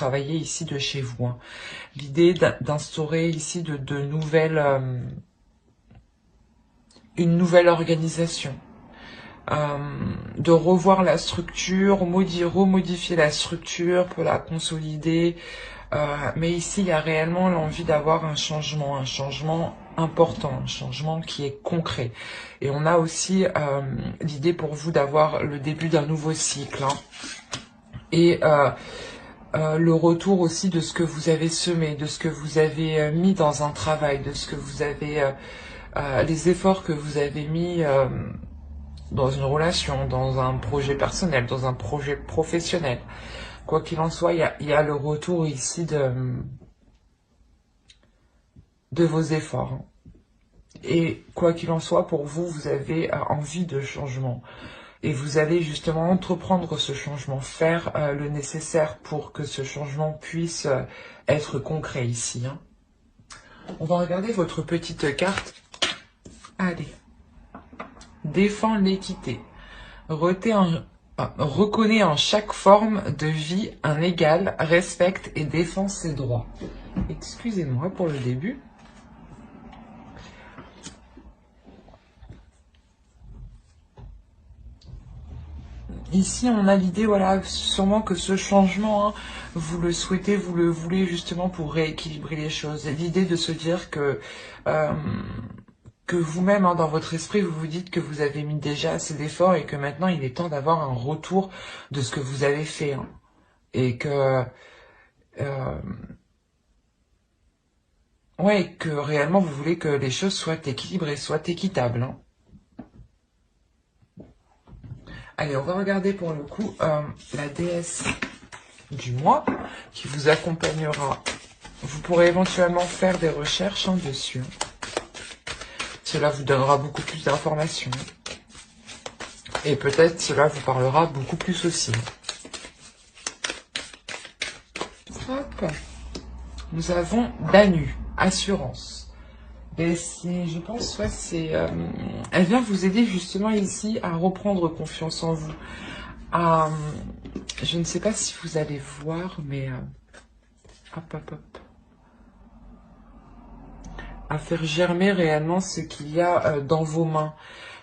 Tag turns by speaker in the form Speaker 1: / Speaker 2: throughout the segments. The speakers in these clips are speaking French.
Speaker 1: travailler ici de chez vous. Hein. L'idée d'instaurer ici de nouvelles, une nouvelle organisation. De revoir la structure, remodifier la structure pour la consolider. Mais ici, il y a réellement l'envie d'avoir un changement important, un changement qui est concret. Et on a aussi l'idée pour vous d'avoir le début d'un nouveau cycle. Hein. Et le retour aussi de ce que vous avez semé, de ce que vous avez mis dans un travail, de ce que vous avez... les efforts que vous avez mis... dans une relation, dans un projet personnel, dans un projet professionnel. Quoi qu'il en soit, il y a le retour ici de vos efforts. Et quoi qu'il en soit, pour vous, vous avez envie de changement. Et vous allez justement entreprendre ce changement, faire le nécessaire pour que ce changement puisse être concret ici. Hein. On va regarder votre petite carte. Allez. Défends l'équité. Reconnaît en chaque forme de vie un égal, respecte et défend ses droits. Excusez-moi pour le début. Ici, on a l'idée, voilà, sûrement que ce changement, hein, vous le souhaitez, vous le voulez justement pour rééquilibrer les choses. L'idée de se dire que vous-même, hein, dans votre esprit, vous vous dites que vous avez mis déjà assez d'efforts et que maintenant, il est temps d'avoir un retour de ce que vous avez fait. Hein. Et que... ouais, que réellement, vous voulez que les choses soient équilibrées, soient équitables. Hein. Allez, on va regarder pour le coup la déesse du mois qui vous accompagnera. Vous pourrez éventuellement faire des recherches dessus. Cela vous donnera beaucoup plus d'informations. Et peut-être cela vous parlera beaucoup plus aussi. Hop. Nous avons Danu, assurance. Et je pense, ouais, elle vient vous aider justement ici à reprendre confiance en vous. Je ne sais pas si vous allez voir, mais hop. À faire germer réellement ce qu'il y a dans vos mains.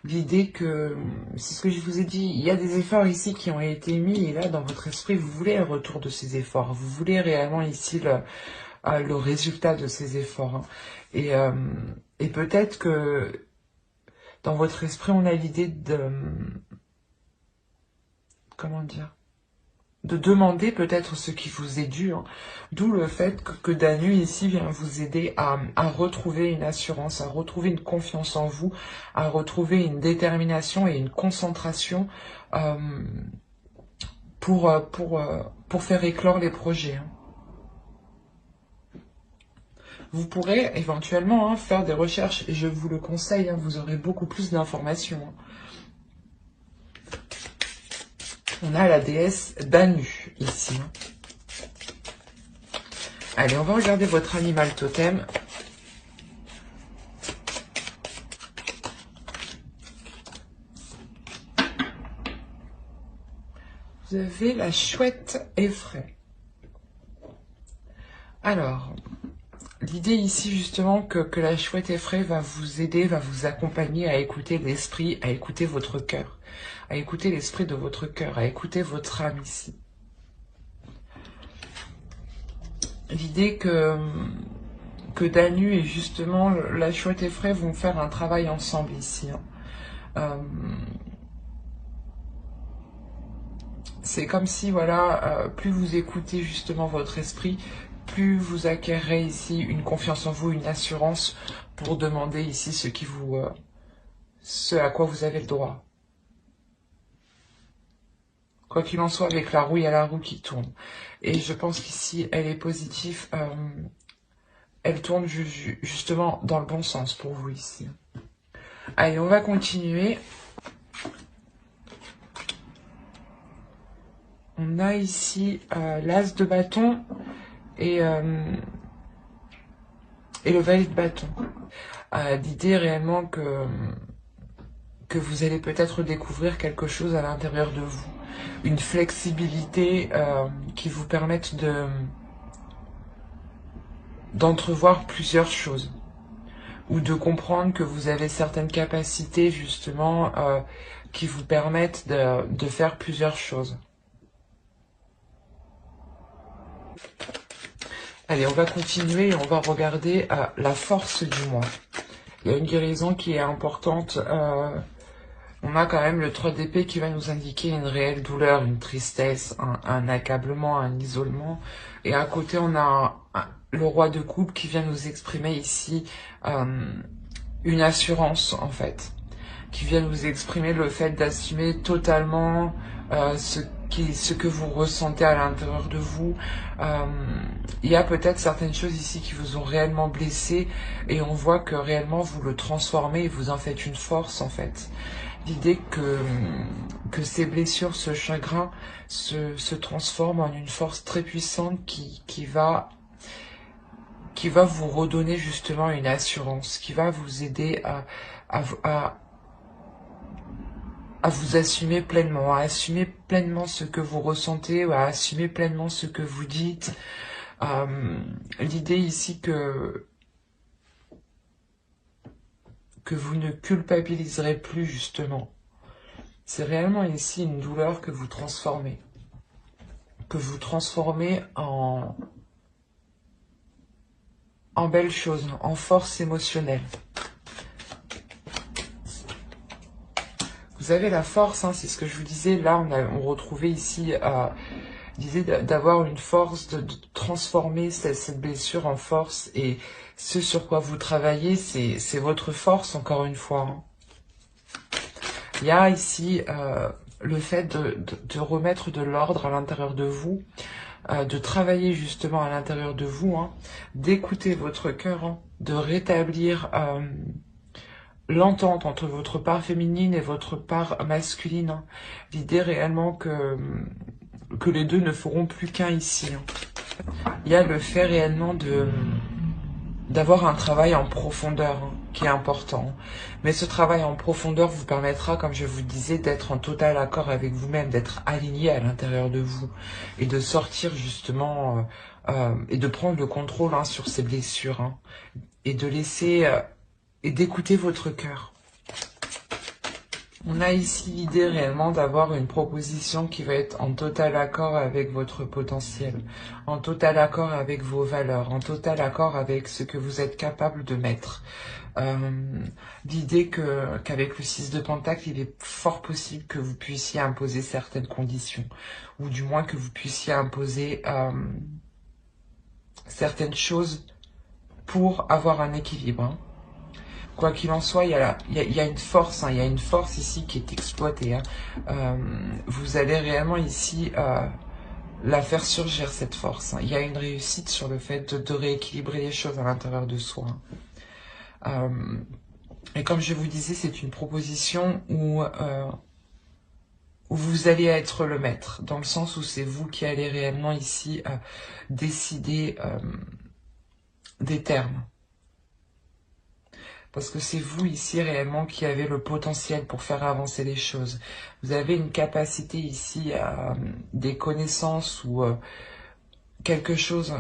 Speaker 1: L'idée que, c'est ce que je vous ai dit, il y a des efforts ici qui ont été mis, et là, dans votre esprit, vous voulez un retour de ces efforts. Vous voulez réellement ici le résultat de ces efforts. Hein. Et peut-être que dans votre esprit, on a l'idée de... Comment dire ? De demander peut-être ce qui vous est dû. Hein. D'où le fait que Danu ici vient vous aider à retrouver une assurance, à retrouver une confiance en vous, à retrouver une détermination et une concentration pour faire éclore les projets. Hein. Vous pourrez éventuellement faire des recherches, et je vous le conseille, vous aurez beaucoup plus d'informations. Hein. On a la déesse Danu, ici. Hein. Allez, on va regarder votre animal totem. Vous avez la chouette effraie. Alors, l'idée ici justement que la chouette effraie va vous aider, va vous accompagner à écouter l'esprit, à écouter votre cœur, à écouter l'esprit de votre cœur, à écouter votre âme ici. L'idée que Danu et justement la chouette effraie vont faire un travail ensemble ici. Hein. C'est comme si, voilà, plus vous écoutez justement votre esprit, plus vous acquérez ici une confiance en vous, une assurance pour demander ici ce à quoi vous avez le droit. Quoi qu'il en soit, avec la roue, il y a la roue qui tourne. Et je pense qu'ici, elle est positive. Elle tourne justement dans le bon sens pour vous ici. Allez, on va continuer. On a ici l'as de bâton et le valet de bâton. L'idée réellement que vous allez peut-être découvrir quelque chose à l'intérieur de vous. une flexibilité qui vous permette d'entrevoir plusieurs choses, ou de comprendre que vous avez certaines capacités justement qui vous permettent de faire plusieurs choses. Allez, on va continuer et on va regarder la force du mois. Il y a une guérison qui est importante. On a quand même le 3 d'épée qui va nous indiquer une réelle douleur, une tristesse, un accablement, un isolement. Et à côté, on a le roi de coupe qui vient nous exprimer ici une assurance, en fait. Qui vient nous exprimer le fait d'assumer totalement ce que vous ressentez à l'intérieur de vous. Il y a peut-être certaines choses ici qui vous ont réellement blessé et on voit que réellement vous le transformez et vous en faites une force, en fait. L'idée que ces blessures, ce chagrin se transforment en une force très puissante qui va vous redonner justement une assurance, qui va vous aider à vous assumer pleinement, à assumer pleinement ce que vous ressentez, ou à assumer pleinement ce que vous dites. L'idée ici que vous ne culpabiliserez plus justement. C'est réellement ici une douleur que vous transformez. Que vous transformez en belles choses, en force émotionnelle. Vous avez la force, hein, c'est ce que je vous disais. Là, on retrouvait ici l'idée d'avoir une force, de transformer cette blessure en force. Et ce sur quoi vous travaillez, c'est votre force, encore une fois. Hein. Il y a ici le fait de remettre de l'ordre à l'intérieur de vous, de travailler justement à l'intérieur de vous, hein, d'écouter votre cœur, hein, de rétablir l'entente entre votre part féminine et votre part masculine. Hein. L'idée réellement que les deux ne feront plus qu'un ici. Hein. Il y a le fait réellement d'avoir un travail en profondeur, hein, qui est important. Mais ce travail en profondeur vous permettra, comme je vous disais, d'être en total accord avec vous-même, d'être aligné à l'intérieur de vous et de sortir justement et de prendre le contrôle, hein, sur ces blessures, hein, et de laisser et d'écouter votre cœur. On a ici l'idée réellement d'avoir une proposition qui va être en total accord avec votre potentiel, en total accord avec vos valeurs, en total accord avec ce que vous êtes capable de mettre. L'idée qu'avec le 6 de Pentacle, il est fort possible que vous puissiez imposer certaines conditions, ou du moins que vous puissiez imposer certaines choses pour avoir un équilibre. Hein. Quoi qu'il en soit, il y a une force, hein, il y a une force ici qui est exploitée. Hein. Vous allez réellement ici la faire surgir, cette force. Hein. Il y a une réussite sur le fait de rééquilibrer les choses à l'intérieur de soi. Hein. Et comme je vous disais, c'est une proposition où vous allez être le maître, dans le sens où c'est vous qui allez réellement ici décider des termes. Parce que c'est vous ici réellement qui avez le potentiel pour faire avancer les choses. Vous avez une capacité ici, des connaissances ou quelque chose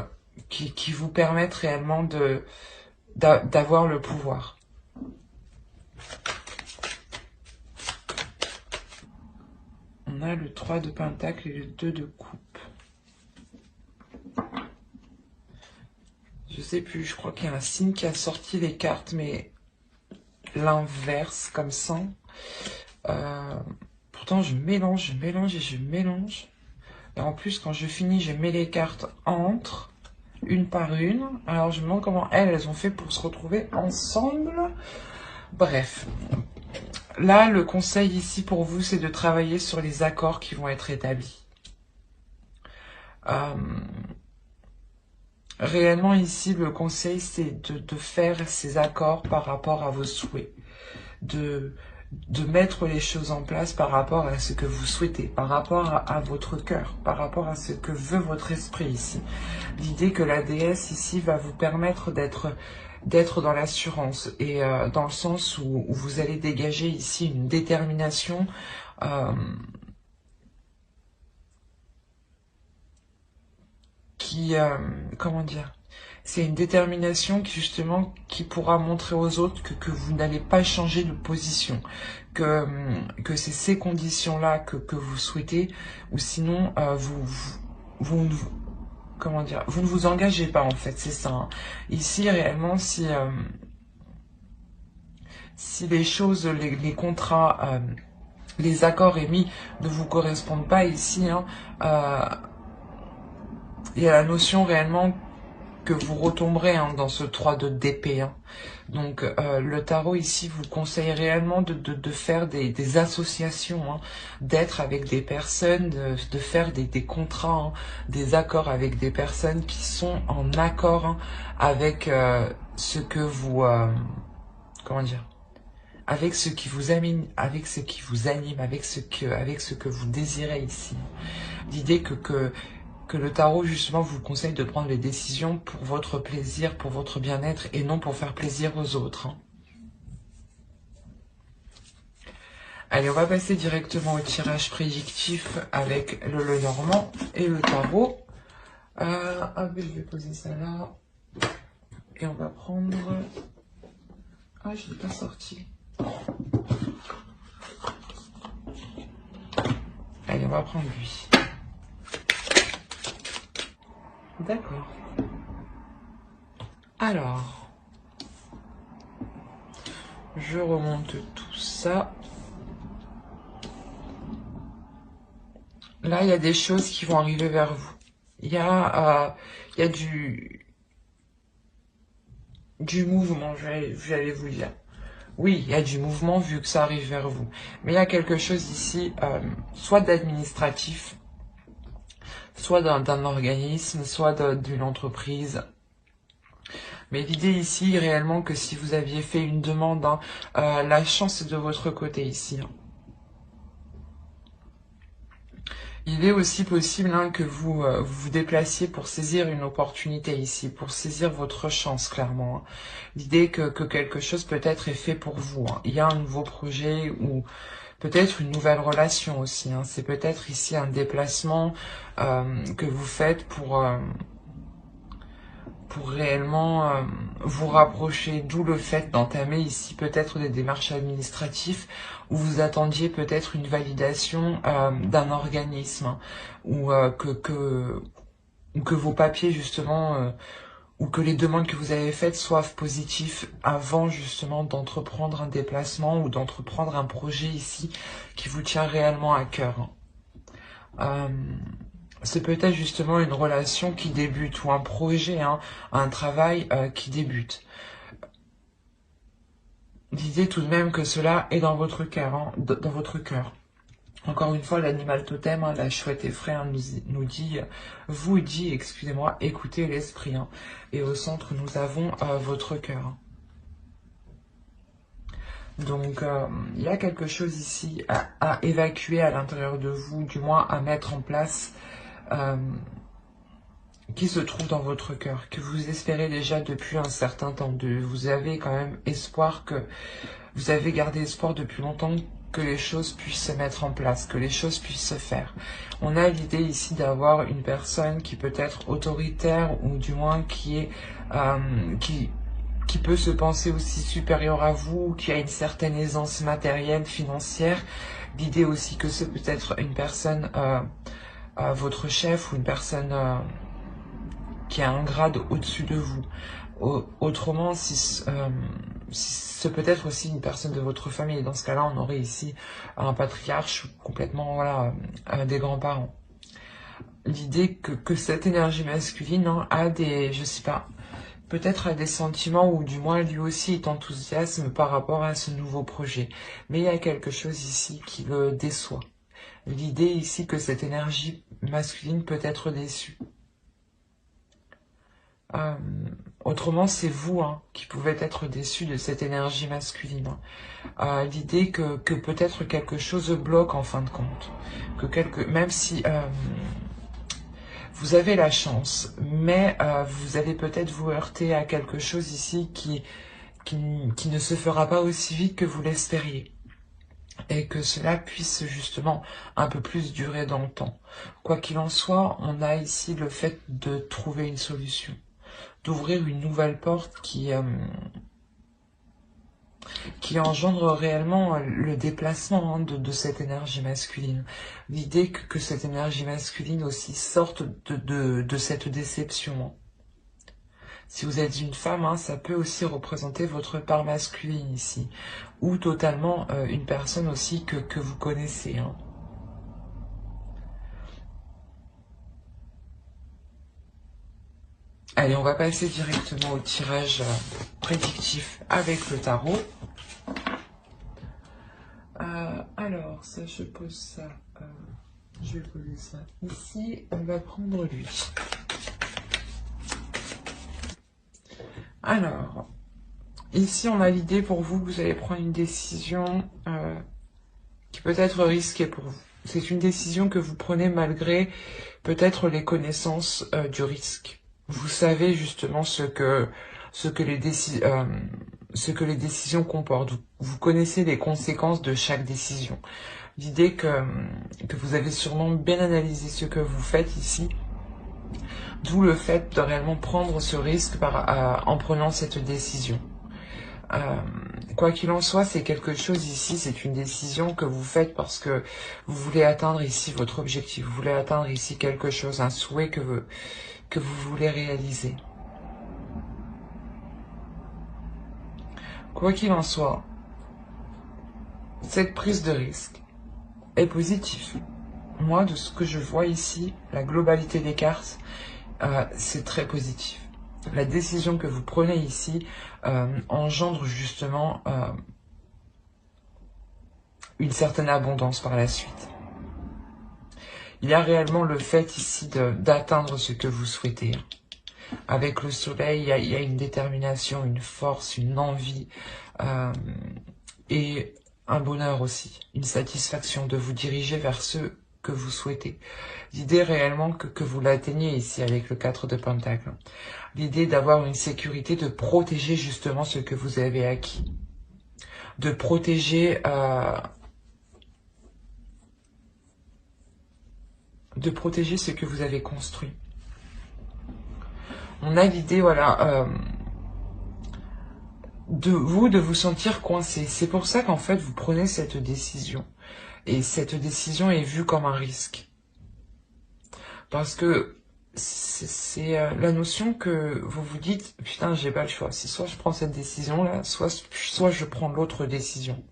Speaker 1: qui vous permette réellement d'avoir le pouvoir. On a le 3 de Pentacle et le 2 de Coupe. Je sais plus, je crois qu'il y a un signe qui a sorti les cartes, mais l'inverse, comme ça. Pourtant, je mélange et je mélange. Et en plus, quand je finis, je mets les cartes entre, une par une. Alors, je me demande comment elles ont fait pour se retrouver ensemble. Bref. Là, le conseil ici pour vous, c'est de travailler sur les accords qui vont être établis. Réellement, ici, le conseil, c'est de faire ces accords par rapport à vos souhaits. De mettre les choses en place par rapport à ce que vous souhaitez, par rapport à votre cœur, par rapport à ce que veut votre esprit ici. L'idée que la déesse ici va vous permettre d'être dans l'assurance et dans le sens où vous allez dégager ici une détermination qui, comment dire, c'est une détermination qui justement qui pourra montrer aux autres que vous n'allez pas changer de position, que c'est ces conditions-là que vous souhaitez, ou sinon vous ne comment dire, vous ne vous engagez pas en fait, c'est ça. Hein. Ici réellement si les choses, les contrats, les accords émis ne vous correspondent pas ici, hein, il y a la notion réellement que vous retomberez hein, dans ce 3 d'épée. Hein. Donc le tarot ici vous conseille réellement de faire des associations, hein, d'être avec des personnes, de faire des contrats, hein, des accords avec des personnes qui sont en accord hein, avec ce que vous... comment dire, avec ce qui vous anime, avec ce qui vous anime, avec ce que vous désirez ici. L'idée que le tarot justement vous conseille de prendre les décisions pour votre plaisir, pour votre bien-être et non pour faire plaisir aux autres. Hein. Allez, on va passer directement au tirage prédictif avec le Lenormand et le tarot. Hop, je vais poser ça là. Et on va prendre... Ah, je ne l'ai pas sorti. Allez, on va prendre lui. D'accord. Alors, je remonte tout ça. Là, il y a des choses qui vont arriver vers vous. Il y a du mouvement, j'allais vous le dire. Oui, il y a du mouvement vu que ça arrive vers vous. Mais il y a quelque chose ici, soit d'administratif, soit d'un organisme, soit d'une entreprise. Mais l'idée ici, réellement, que si vous aviez fait une demande, hein, la chance est de votre côté ici. Hein. Il est aussi possible hein, que vous vous déplaciez pour saisir une opportunité ici, pour saisir votre chance, clairement. Hein. L'idée que quelque chose peut-être est fait pour vous. Hein. Il y a un nouveau projet ou peut-être une nouvelle relation aussi. Hein. C'est peut-être ici un déplacement que vous faites pour réellement vous rapprocher, d'où le fait d'entamer ici peut-être des démarches administratives où vous attendiez peut-être une validation d'un organisme hein, ou que vos papiers justement ou que les demandes que vous avez faites soient positifs avant justement d'entreprendre un déplacement ou d'entreprendre un projet ici qui vous tient réellement à cœur. C'est peut-être justement une relation qui débute ou un projet, hein, un travail qui débute. L'idée tout de même que cela est dans votre cœur, hein, dans votre cœur. Encore une fois, l'animal totem, hein, la chouette effraie, hein, vous dit, excusez-moi, écoutez l'esprit. Hein, et au centre, nous avons votre cœur. Hein. Donc, il y a quelque chose ici à évacuer à l'intérieur de vous, du moins à mettre en place, qui se trouve dans votre cœur, que vous espérez déjà depuis un certain temps. Vous avez quand même espoir que... Vous avez gardé espoir depuis longtemps que les choses puissent se mettre en place, que les choses puissent se faire. On a l'idée ici d'avoir une personne qui peut être autoritaire ou du moins qui est... qui peut se penser aussi supérieur à vous, qui a une certaine aisance matérielle, financière. L'idée aussi que c'est peut-être une personne, votre chef ou une personne qui a un grade au-dessus de vous. Autrement, si c'est peut-être aussi une personne de votre famille. Dans ce cas-là, on aurait ici un patriarche complètement, voilà, des grands-parents. L'idée que cette énergie masculine hein, a des, je sais pas, peut-être a des sentiments ou du moins lui aussi est enthousiasme par rapport à ce nouveau projet. Mais il y a quelque chose ici qui le déçoit. L'idée ici que cette énergie masculine peut être déçue. Autrement, c'est vous hein, qui pouvez être déçu de cette énergie masculine. L'idée que peut-être quelque chose bloque en fin de compte. Même si vous avez la chance, mais vous allez peut-être vous heurter à quelque chose ici qui ne se fera pas aussi vite que vous l'espériez. et que cela puisse justement un peu plus durer dans le temps. Quoi qu'il en soit, on a ici le fait de trouver une solution, d'ouvrir une nouvelle porte qui engendre réellement le déplacement de cette énergie masculine. L'idée que cette énergie masculine aussi sorte de cette déception. Hein. Si vous êtes une femme, hein, ça peut aussi représenter votre part masculine ici, ou totalement une personne aussi que vous connaissez. Hein. Allez, on va passer directement au tirage prédictif avec le tarot. Alors, ça, je pose ça. Je vais poser ça ici. On va prendre lui. Alors, ici, on a l'idée pour vous que vous allez prendre une décision qui peut être risquée pour vous. C'est une décision que vous prenez malgré peut-être les connaissances du risque. Vous savez justement ce que les décisions comportent. Vous connaissez les conséquences de chaque décision. L'idée que vous avez sûrement bien analysé ce que vous faites ici, d'où le fait de réellement prendre ce risque en prenant cette décision. Quoi qu'il en soit, c'est quelque chose ici, c'est une décision que vous faites parce que vous voulez atteindre ici votre objectif, vous voulez atteindre ici quelque chose, un souhait que vous voulez réaliser. Quoi qu'il en soit, cette prise de risque est positive. Moi, de ce que je vois ici, la globalité des cartes, c'est très positif. La décision que vous prenez ici engendre justement une certaine abondance par la suite. Il y a réellement le fait ici d'atteindre ce que vous souhaitez. Avec le soleil, il y a une détermination, une force, une envie et un bonheur aussi, une satisfaction de vous diriger vers ce que vous souhaitez. L'idée réellement que vous l'atteigniez ici avec le 4 de Pentacle. L'idée d'avoir une sécurité, de protéger justement ce que vous avez acquis. De protéger ce que vous avez construit. On a l'idée, voilà, de vous sentir coincé. C'est pour ça qu'en fait, vous prenez cette décision. Et cette décision est vue comme un risque. Parce que c'est la notion que vous vous dites, putain, j'ai pas le choix. C'est soit je prends cette décision-là, soit je prends l'autre décision.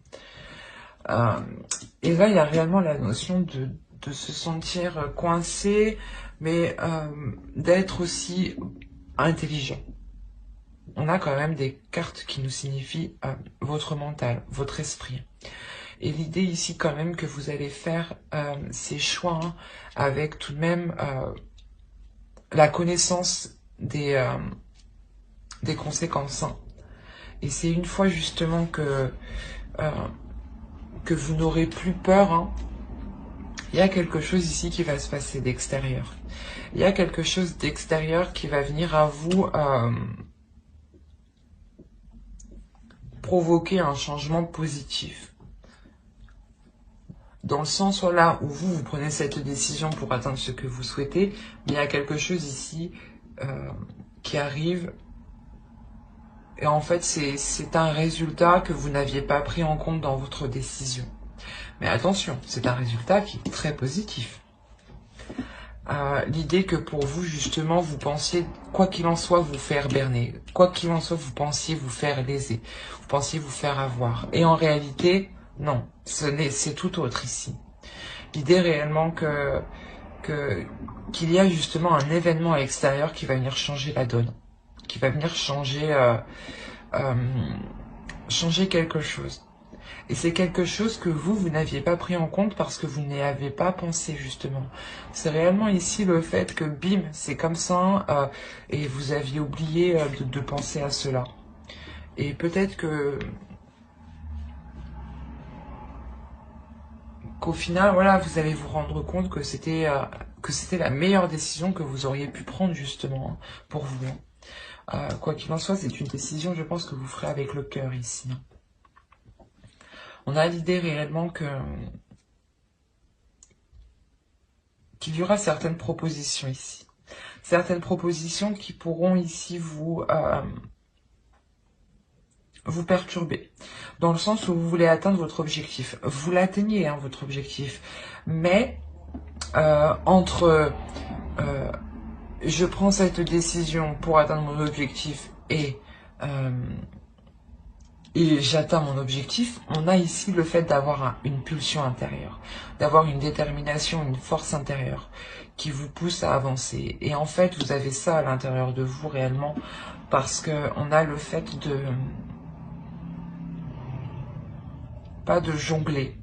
Speaker 1: Et là, il y a réellement la notion de se sentir coincé, mais d'être aussi intelligent. On a quand même des cartes qui nous signifient votre mental, votre esprit. Et l'idée ici quand même que vous allez faire ces choix hein, avec tout de même la connaissance des conséquences. Hein. Et c'est une fois justement que vous n'aurez plus peur, hein, il y a quelque chose ici qui va se passer d'extérieur. Il y a quelque chose d'extérieur qui va venir à vous provoquer un changement positif. Dans le sens là où vous prenez cette décision pour atteindre ce que vous souhaitez, mais il y a quelque chose ici qui arrive. Et en fait, c'est un résultat que vous n'aviez pas pris en compte dans votre décision. Mais attention, c'est un résultat qui est très positif. L'idée que pour vous, justement, vous pensiez, quoi qu'il en soit, vous faire berner. Quoi qu'il en soit, vous pensiez vous faire léser. Vous pensiez vous faire avoir. Et en réalité, non. C'est tout autre ici. L'idée réellement qu'il y a justement un événement à l'extérieur qui va venir changer la donne. Qui va venir changer quelque chose. Et c'est quelque chose que vous n'aviez pas pris en compte parce que vous n'y avez pas pensé justement. C'est réellement ici le fait que bim, c'est comme ça et vous aviez oublié de penser à cela. Et peut-être qu'au final, voilà, vous allez vous rendre compte que c'était la meilleure décision que vous auriez pu prendre justement hein, pour vous. Quoi qu'il en soit, c'est une décision, je pense, que vous ferez avec le cœur ici. On a l'idée réellement que qu'il y aura certaines propositions ici. Certaines propositions qui pourront ici vous perturber. Dans le sens où vous voulez atteindre votre objectif. Vous l'atteignez, hein, votre objectif. Mais je prends cette décision pour atteindre mon objectif et j'atteins mon objectif, on a ici le fait d'avoir une pulsion intérieure, d'avoir une détermination, une force intérieure qui vous pousse à avancer. Et en fait, vous avez ça à l'intérieur de vous réellement, parce que on a le fait de... pas de jongler,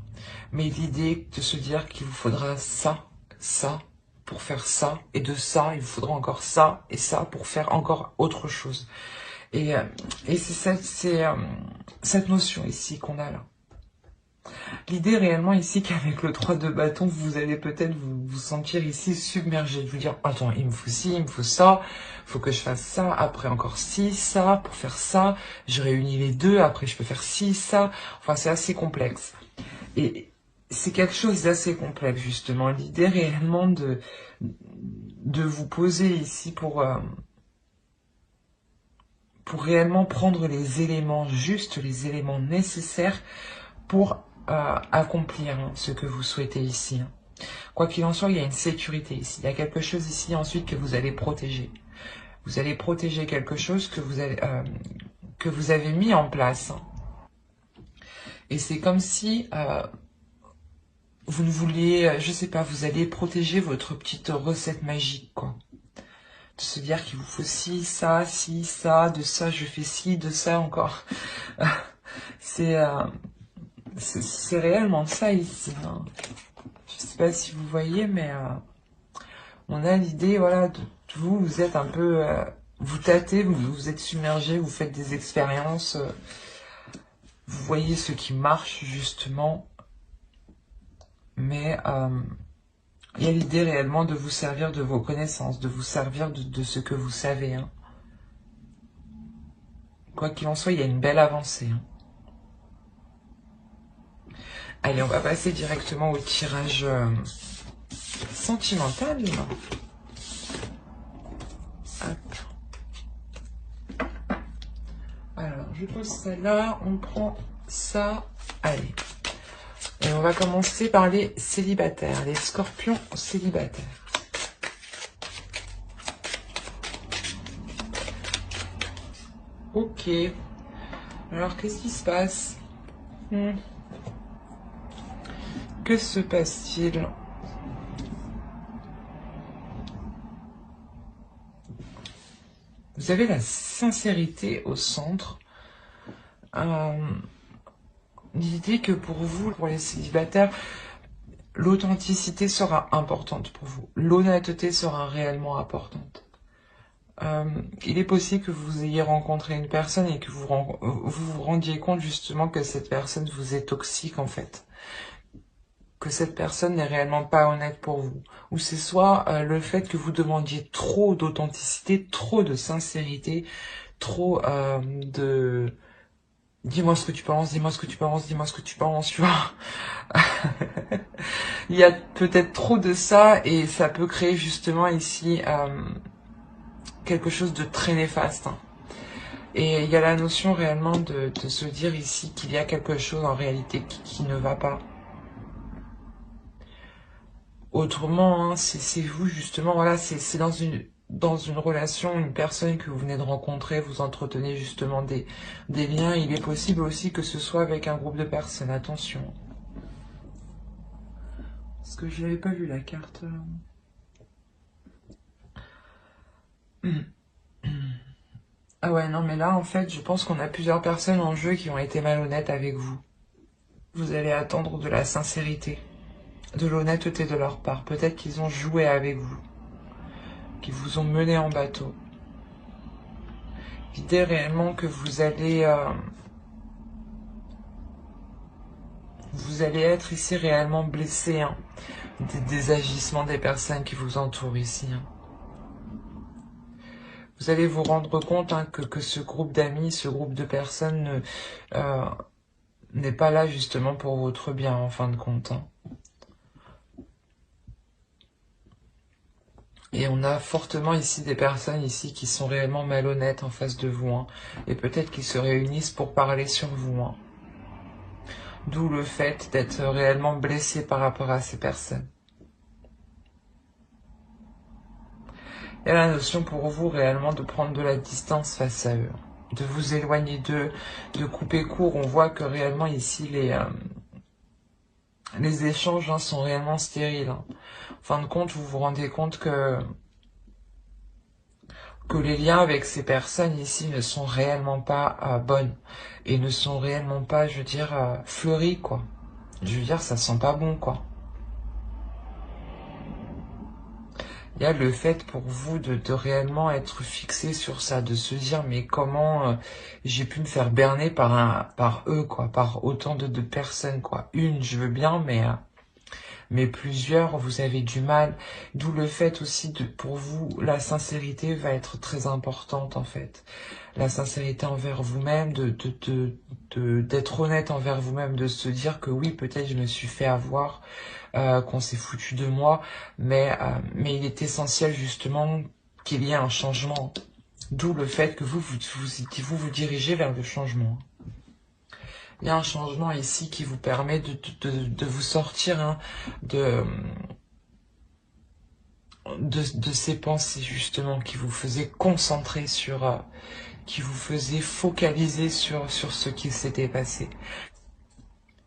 Speaker 1: mais l'idée de se dire qu'il vous faudra ça, ça, pour faire ça, et de ça, il vous faudra encore ça, et ça, pour faire encore autre chose. Et c'est cette notion ici qu'on a là. L'idée réellement ici qu'avec le 3 de bâton, vous allez peut-être vous sentir ici submergé. Vous dire, attends, il me faut ci, il me faut ça, il faut que je fasse ça, après encore ci, ça, pour faire ça, je réunis les deux, après je peux faire ci, ça. Enfin, c'est assez complexe. Et c'est quelque chose d'assez complexe, justement. L'idée réellement de vous poser ici pour réellement prendre les éléments justes, les éléments nécessaires pour accomplir ce que vous souhaitez ici. Quoi qu'il en soit, il y a une sécurité ici. Il y a quelque chose ici ensuite que vous allez protéger. Vous allez protéger quelque chose que vous avez mis en place. Et c'est comme si vous ne vouliez, je sais pas, vous allez protéger votre petite recette magique, quoi. De se dire qu'il vous faut ci, ça, de ça je fais ci, de ça encore. C'est réellement ça ici. Hein. Je sais pas si vous voyez, mais on a l'idée, voilà, de vous êtes un peu, vous tâtez, vous êtes submergé, vous faites des expériences, vous voyez ce qui marche justement, mais il y a l'idée réellement de vous servir de vos connaissances, de vous servir de ce que vous savez. Hein. Quoi qu'il en soit, il y a une belle avancée. Hein. Allez, on va passer directement au tirage sentimental. Hop. Alors, je pose ça là, on prend ça. Allez. Et on va commencer par les célibataires, les scorpions célibataires. Ok. Alors, qu'est-ce qui se passe? Que se passe-t-il? Vous avez la sincérité au centre. L'idée que pour vous, pour les célibataires, l'authenticité sera importante pour vous. L'honnêteté sera réellement importante. Il est possible que vous ayez rencontré une personne et que vous vous rendiez compte justement que cette personne vous est toxique en fait. Que cette personne n'est réellement pas honnête pour vous. Ou c'est soit le fait que vous demandiez trop d'authenticité, trop de sincérité, trop de... Dis-moi ce que tu penses, dis-moi ce que tu penses, dis-moi ce que tu penses, tu vois. Il y a peut-être trop de ça et ça peut créer justement ici quelque chose de très néfaste. Hein. Et il y a la notion réellement de se dire ici qu'il y a quelque chose en réalité qui ne va pas. Autrement, hein, c'est vous justement, voilà, c'est dans une relation, une personne que vous venez de rencontrer, vous entretenez justement des liens. Il est possible aussi que ce soit avec un groupe de personnes, attention. Parce que je n'avais pas vu la carte. Ah ouais, non, mais là, en fait, je pense qu'on a plusieurs personnes en jeu qui ont été malhonnêtes avec vous. Vous allez attendre de la sincérité, de l'honnêteté de leur part. Peut-être qu'ils ont joué avec vous, qu'ils vous ont mené en bateau. L'idée réellement que vous allez être ici réellement blessé hein, des agissements des personnes qui vous entourent ici. Hein. Vous allez vous rendre compte hein, que ce groupe d'amis, ce groupe de personnes n'est pas là justement pour votre bien en fin de compte. Hein. Et on a fortement ici des personnes ici qui sont réellement malhonnêtes en face de vous. Hein, et peut-être qu'ils se réunissent pour parler sur vous. Hein. D'où le fait d'être réellement blessé par rapport à ces personnes. Il y a la notion pour vous réellement de prendre de la distance face à eux. De vous éloigner d'eux, de couper court. On voit que réellement ici les échanges hein, sont réellement stériles. Hein. En fin de compte, vous vous rendez compte que les liens avec ces personnes ici ne sont réellement pas bonnes et ne sont réellement pas, je veux dire, fleuries, quoi. Je veux dire, ça sent pas bon, quoi. Il y a le fait pour vous de réellement être fixé sur ça, de se dire mais comment j'ai pu me faire berner par eux, quoi, par autant de personnes, quoi. Une, je veux bien, mais plusieurs, vous avez du mal. D'où le fait aussi pour vous, la sincérité va être très importante en fait. La sincérité envers vous-même, d'être honnête envers vous-même, de se dire que oui, peut-être je me suis fait avoir, qu'on s'est foutu de moi, mais il est essentiel justement qu'il y ait un changement. D'où le fait que vous dirigez vers le changement. Il y a un changement ici qui vous permet de vous sortir hein, de ces pensées justement qui vous faisaient concentrer sur, qui vous faisaient focaliser sur ce qui s'était passé.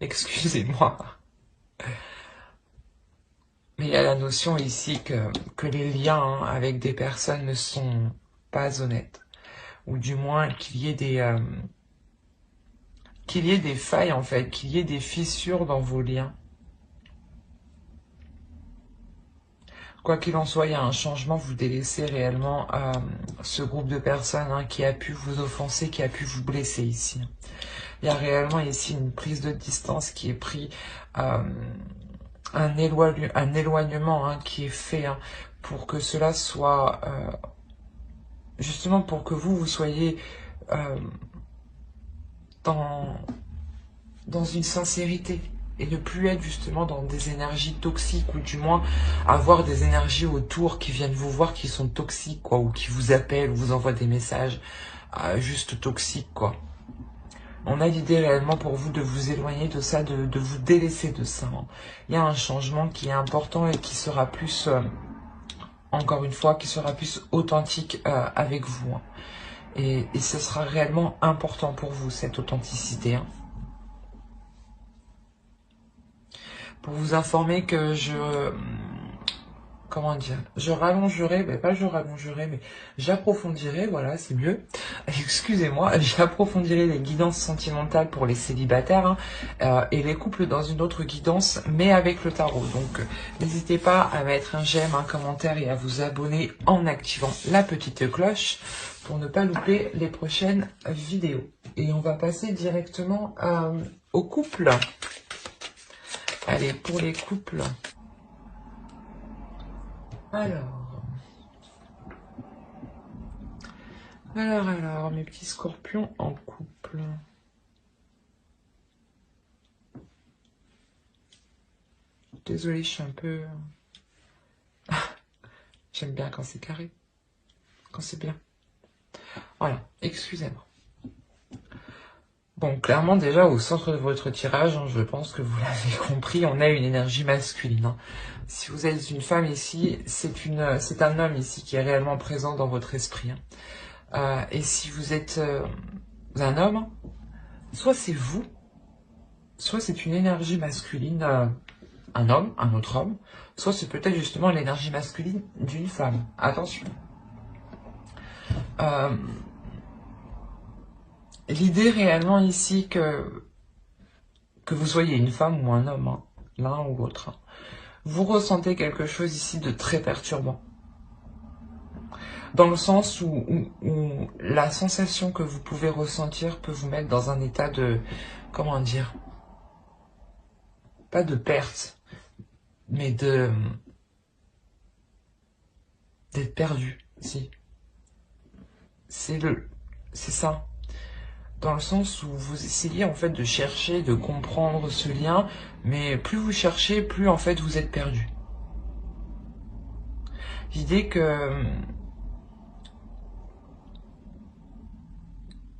Speaker 1: Excusez-moi. Mais il y a la notion ici que les liens hein, avec des personnes ne sont pas honnêtes. Ou du moins qu'il y ait des failles en fait, qu'il y ait des fissures dans vos liens. Quoi qu'il en soit, il y a un changement, vous délaissez réellement ce groupe de personnes hein, qui a pu vous offenser, qui a pu vous blesser ici. Il y a réellement ici une prise de distance qui est prise, un éloignement hein, qui est fait hein, pour que cela soit, justement pour que vous soyez dans une sincérité. Et ne plus être justement dans des énergies toxiques, ou du moins avoir des énergies autour qui viennent vous voir qui sont toxiques, quoi, ou qui vous appellent, ou vous envoient des messages juste toxiques, quoi. On a l'idée réellement pour vous de vous éloigner de ça, de vous délaisser de ça. Hein. Il y a un changement qui est important et qui sera plus, encore une fois, qui sera plus authentique avec vous. Hein. Et ce sera réellement important pour vous, cette authenticité. Hein. Pour vous informer que comment dire, je rallongerai, mais pas je rallongerai, mais j'approfondirai, voilà, c'est mieux. Excusez-moi, j'approfondirai les guidances sentimentales pour les célibataires hein, et les couples dans une autre guidance, mais avec le tarot. Donc, n'hésitez pas à mettre un j'aime, un commentaire et à vous abonner en activant la petite cloche pour ne pas louper les prochaines vidéos. Et on va passer directement au couple. Allez, pour les couples. Alors, mes petits scorpions en couple. Désolée, je suis un peu... J'aime bien quand c'est carré. Quand c'est bien. Voilà, excusez-moi. Bon, clairement, déjà, au centre de votre tirage, hein, je pense que vous l'avez compris, on a une énergie masculine. Hein. Si vous êtes une femme ici, c'est un homme ici qui est réellement présent dans votre esprit. Hein. Et si vous êtes un homme, soit c'est vous, soit c'est une énergie masculine, un homme, un autre homme, soit c'est peut-être justement l'énergie masculine d'une femme. Attention. L'idée réellement ici que vous soyez une femme ou un homme, hein, l'un ou l'autre, hein, vous ressentez quelque chose ici de très perturbant. Dans le sens où la sensation que vous pouvez ressentir peut vous mettre dans un état de, comment dire, pas de perte, mais d'être perdu, si. C'est ça. dans le sens où vous essayez en fait de chercher, de comprendre ce lien, mais plus vous cherchez, plus en fait vous êtes perdu. L'idée que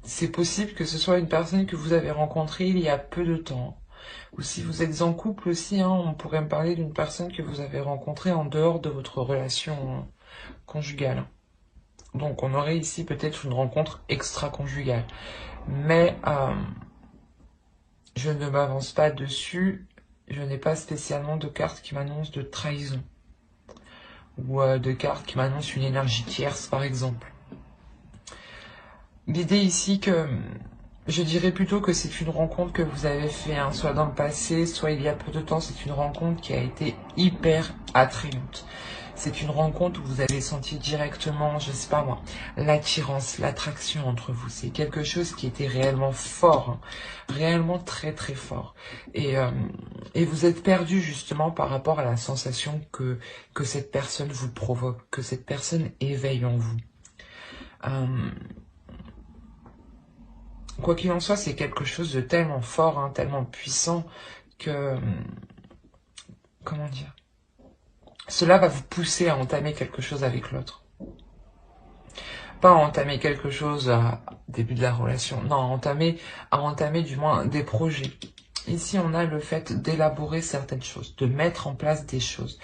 Speaker 1: c'est possible que ce soit une personne que vous avez rencontrée il y a peu de temps. Ou si vous êtes en couple aussi, hein, on pourrait me parler d'une personne que vous avez rencontrée en dehors de votre relation conjugale. Donc on aurait ici peut-être une rencontre extra-conjugale. Mais je ne m'avance pas dessus. Je n'ai pas spécialement de carte qui m'annonce de trahison. Ou de carte qui m'annonce une énergie tierce par exemple. L'idée ici que je dirais plutôt que c'est une rencontre que vous avez fait, hein, soit dans le passé, soit il y a peu de temps. C'est une rencontre qui a été hyper attrayante. C'est une rencontre où vous avez senti directement, je sais pas moi, l'attirance, l'attraction entre vous. C'est quelque chose qui était réellement fort, hein, réellement très très fort. Et vous êtes perdu justement par rapport à la sensation que cette personne vous provoque, que cette personne éveille en vous. Quoi qu'il en soit, c'est quelque chose de tellement fort, hein, tellement puissant que... Comment dire? Cela va vous pousser à entamer quelque chose avec l'autre. Pas à entamer quelque chose à début de la relation. Non, à entamer du moins des projets. Ici, on a le fait d'élaborer certaines choses, de mettre en place des choses,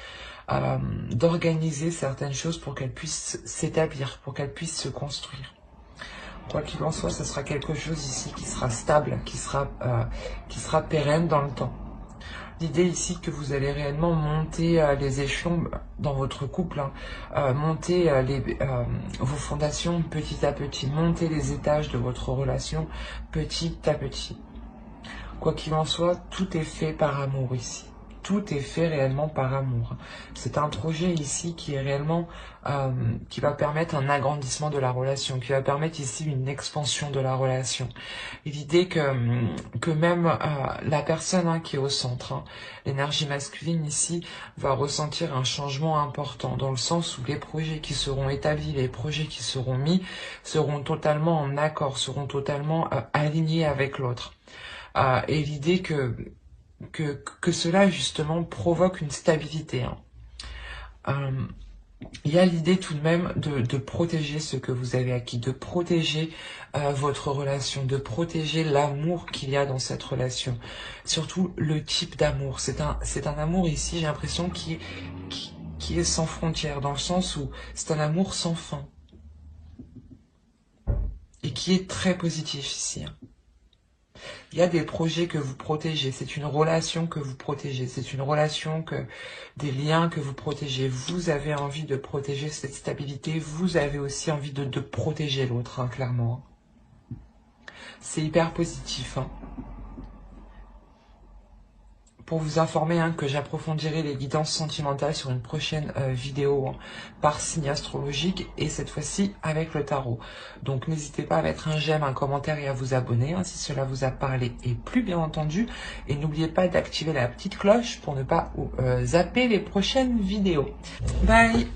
Speaker 1: d'organiser certaines choses pour qu'elles puissent s'établir, pour qu'elles puissent se construire. Quoi qu'il en soit, ce sera quelque chose ici qui sera stable, qui sera pérenne dans le temps. L'idée ici que vous allez réellement monter les échelons dans votre couple, hein, monter vos fondations petit à petit, monter les étages de votre relation petit à petit. Quoi qu'il en soit, tout est fait par amour ici. Tout est fait réellement par amour. C'est un projet ici qui est réellement, qui va permettre un agrandissement de la relation, qui va permettre ici une expansion de la relation. Et l'idée que même la personne, hein, qui est au centre, hein, l'énergie masculine ici, va ressentir un changement important, dans le sens où les projets qui seront établis, les projets qui seront mis, seront totalement en accord, seront totalement alignés avec l'autre. Et l'idée que cela justement provoque une stabilité. Hein. Il y a l'idée tout de même de protéger ce que vous avez acquis, de protéger votre relation, de protéger l'amour qu'il y a dans cette relation. Surtout le type d'amour. C'est un amour ici, j'ai l'impression, qui est sans frontières, dans le sens où c'est un amour sans fin. Et qui est très positif ici. Hein. Il y a des projets que vous protégez, c'est une relation que vous protégez, c'est une relation des liens que vous protégez. Vous avez envie de protéger cette stabilité, vous avez aussi envie de protéger l'autre, hein, clairement. C'est hyper positif. Hein. Pour vous informer, hein, que j'approfondirai les guidances sentimentales sur une prochaine vidéo, hein, par signe astrologique, et cette fois-ci avec le tarot. Donc n'hésitez pas à mettre un j'aime, un commentaire et à vous abonner, hein, si cela vous a parlé et plu bien entendu. Et n'oubliez pas d'activer la petite cloche pour ne pas zapper les prochaines vidéos. Bye!